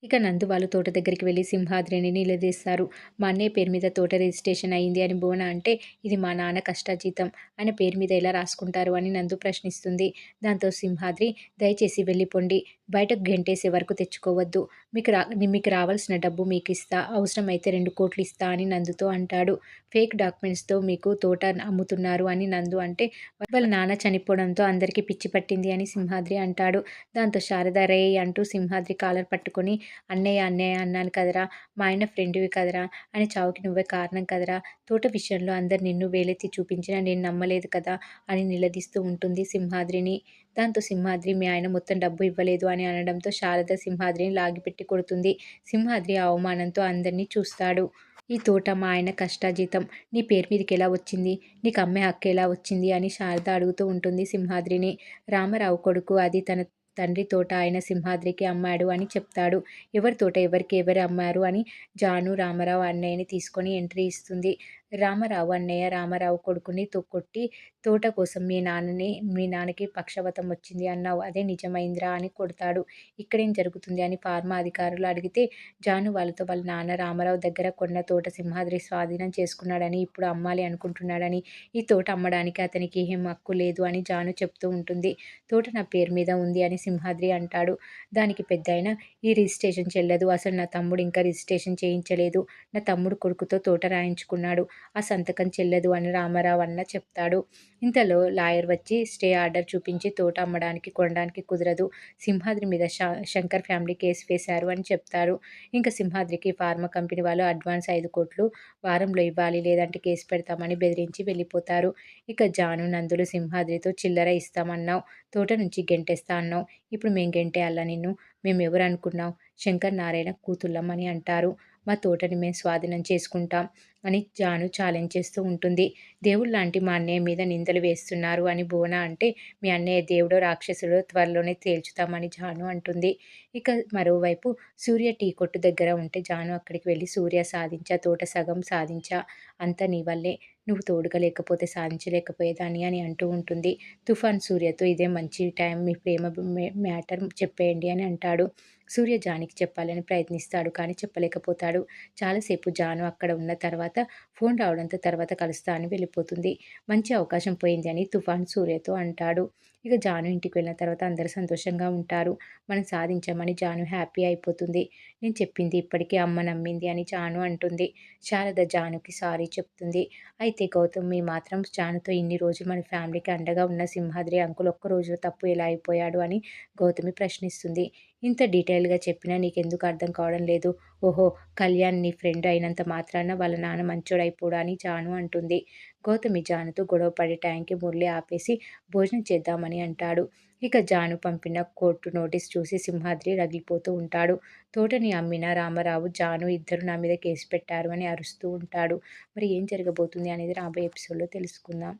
ఇక నందు వాళ్ళు తోట దగ్గరికి వెళ్లి సింహాద్రిని నిలదీస్తారు. మా అన్నయ్య పేరు మీద తోట రిజిస్ట్రేషన్ అయింది అని భువన అంటే, ఇది మా నాన్న కష్టాజీతం. ఆయన పేరు మీద ఎలా రాసుకుంటారు అని నందు ప్రశ్నిస్తుంది. దాంతో సింహాద్రి, దయచేసి వెళ్ళిపోండి. బయటకు గెంటేసే వరకు తెచ్చుకోవద్దు. మీకు రావాల్సిన డబ్బు మీకిస్తా. అవసరమైతే 2,00,00,000 ఇస్తా అని నందుతో అంటాడు. ఫేక్ డాక్యుమెంట్స్‌తో మీకు తోట అమ్ముతున్నారు అని నందు అంటే, వాళ్ళ నాన్న చనిపోవడంతో అందరికీ పిచ్చి పట్టింది అని సింహాద్రి అంటాడు. దాంతో శారద రేయ్ అంటూ సింహాద్రి కాలర్ పట్టుకొని, అన్నయ్య అన్నయ్య అన్నాను కదరా, మా ఆయన ఫ్రెండ్‌వి కదరా, ఆయన చావుకి నువ్వే కారణం కదరా, తోట విషయంలో అందరు నిన్ను వేలెత్తి చూపించినా నేను నమ్మలేదు కదా అని నిలదీస్తూ ఉంటుంది సింహాద్రిని. దాంతో సింహాద్రి మీ ఆయన మొత్తం డబ్బు ఇవ్వలేదు అని అనడంతో శారద సింహాద్రిని లాగిపెట్టి కొడుతుంది. సింహాద్రి ఆ అవమానంతో అందరినీ చూస్తాడు. ఈ తోట మా ఆయన కష్టాజీతం. నీ పేరు మీదకెలా వచ్చింది? నీకు అమ్మే హక్కెలా వచ్చింది? అని శారద అడుగుతూ ఉంటుంది సింహాద్రిని. రామారావు కొడుకు అది తన తండ్రి తోట ఆయన సింహాద్రికి అమ్మాడు అని చెప్తాడు. ఎవరి తోట ఎవరికి ఎవరు అమ్మారు అని జాను రామారావు అన్నయ్యని తీసుకొని ఎంట్రీ ఇస్తుంది. రామారావు అన్నయ్య రామారావు కొడుకుని కొట్టి, తోట కోసం మీ నాన్నకి పక్షవాతం వచ్చింది అన్నావు. అదే నిజమైందిరా అని కొడతాడు. ఇక్కడేం జరుగుతుంది అని ఫార్మా అధికారులు అడిగితే, జాను వాళ్ళతో వాళ్ళ నాన్న రామారావు దగ్గర కొన్న తోట సింహాద్రి స్వాధీనం చేసుకున్నాడని, ఇప్పుడు అమ్మాలి అనుకుంటున్నాడని, ఈ తోట అమ్మడానికి అతనికి ఏం హక్కు లేదు అని జాను చెప్తూ ఉంటుంది. తోట నా పేరు మీద ఉంది అని సింహాద్రి అంటాడు. దానికి పెద్దాయన, ఈ రిజిస్ట్రేషన్ చెల్లదు. అసలు నా తమ్ముడు ఇంకా రిజిస్ట్రేషన్ చేయించలేదు. నా తమ్ముడు కొడుకుతో తోట రాయించుకున్నాడు. ఆ సంతకం చెల్లదు అని రామారావు అన్న చెప్తాడు. ఇంతలో లాయర్ వచ్చి స్టే ఆర్డర్ చూపించి తోట అమ్మడానికి కొనడానికి కుదరదు. సింహాద్రి మీద శంకర్ ఫ్యామిలీ కేసు వేశారు అని చెప్తారు. ఇంకా సింహాద్రికి ఫార్మా కంపెనీ వాళ్ళు అడ్వాన్స్ 5,00,00,000 వారంలో ఇవ్వాలి, లేదంటే కేసు పెడతామని బెదిరించి వెళ్ళిపోతారు. ఇక జాను నందులు సింహాద్రితో, చిల్లర ఇస్తామన్నావు, తోట నుంచి గెంటేస్తా అన్నావు, ఇప్పుడు మేం గెంటేయాలా నిన్ను? మేమెవరు అనుకున్నావు? శంకర్ నారాయణ కూతుళ్ళం అని అంటారు. మా తోటని మేం స్వాధీనం చేసుకుంటాం అని జాను ఛాలెంజ్ చేస్తూ ఉంటుంది. దేవుళ్ళలాంటి మా అన్నయ్య మీద నిందలు వేస్తున్నారు అని భువన అంటే, మీ అన్నయ్య దేవుడో రాక్షసుడో త్వరలోనే తేల్చుతామని జాను అంటుంది. ఇక మరోవైపు సూర్య టీ కొట్టు దగ్గర ఉంటే జాను అక్కడికి వెళ్ళి, సూర్య సాధించా, తోట సగం సాధించా, అంతా నీ వల్లే, నువ్వు తోడుగా లేకపోతే సాధించలేకపోయేదాన్ని అని అంటూ ఉంటుంది. తుఫాన్ సూర్యతో, ఇదే మంచి టైం, మీ ప్రేమ మ్యాటర్ చెప్పేయండి అని అంటాడు. సూర్య జానికి చెప్పాలని ప్రయత్నిస్తాడు, కానీ చెప్పలేకపోతాడు. చాలాసేపు జాను అక్కడ ఉన్న తర్వాత ఫోన్ రావడంతో తర్వాత కలుస్తా అని వెళ్ళిపోతుంది. మంచి అవకాశం పోయింది అని తుఫాన్ సూర్యతో అంటాడు. ఇక జాను ఇంటికి వెళ్ళిన తర్వాత అందరూ సంతోషంగా ఉంటారు. మనం సాధించామని జాను హ్యాపీ అయిపోతుంది. నేను చెప్పింది ఇప్పటికీ అమ్మ నమ్మింది అని జాను అంటుంది. శారద జానుకి సారీ చెప్తుంది. అయితే గౌతమి మాత్రం జానుతో, ఇన్ని రోజులు మన ఫ్యామిలీకి అండగా ఉన్న సింహాద్రి అంకుల్ ఒక్క రోజులో తప్పు ఎలా అయిపోయాడు అని గౌతమి ప్రశ్నిస్తుంది. ఇంత డీటెయిల్‌గా చెప్పినా నీకెందుకు అర్థం కావడం లేదు? ఓహో! కళ్యాణ్ నీ ఫ్రెండ్ అయినంత మాత్రాన వాళ్ళ నాన్న మంచోడైపోడా అని జాను అంటుంది. గౌతమి జానుతో గొడవ పడే టైంకి మురళి ఆపేసి భోజనం చేద్దామని అంటాడు. ఇక జాను పంపిన కోర్టు నోటీస్ చూసి సింహాద్రి రగిలిపోతూ ఉంటాడు. తోటని అమ్మిన రామారావు, జాను ఇద్దరు నా మీద కేసు పెట్టారు అని అరుస్తూ ఉంటాడు. మరి ఏం జరగబోతుంది అనేది రాబోయే ఎపిసోడ్‌లో తెలుసుకుందాం.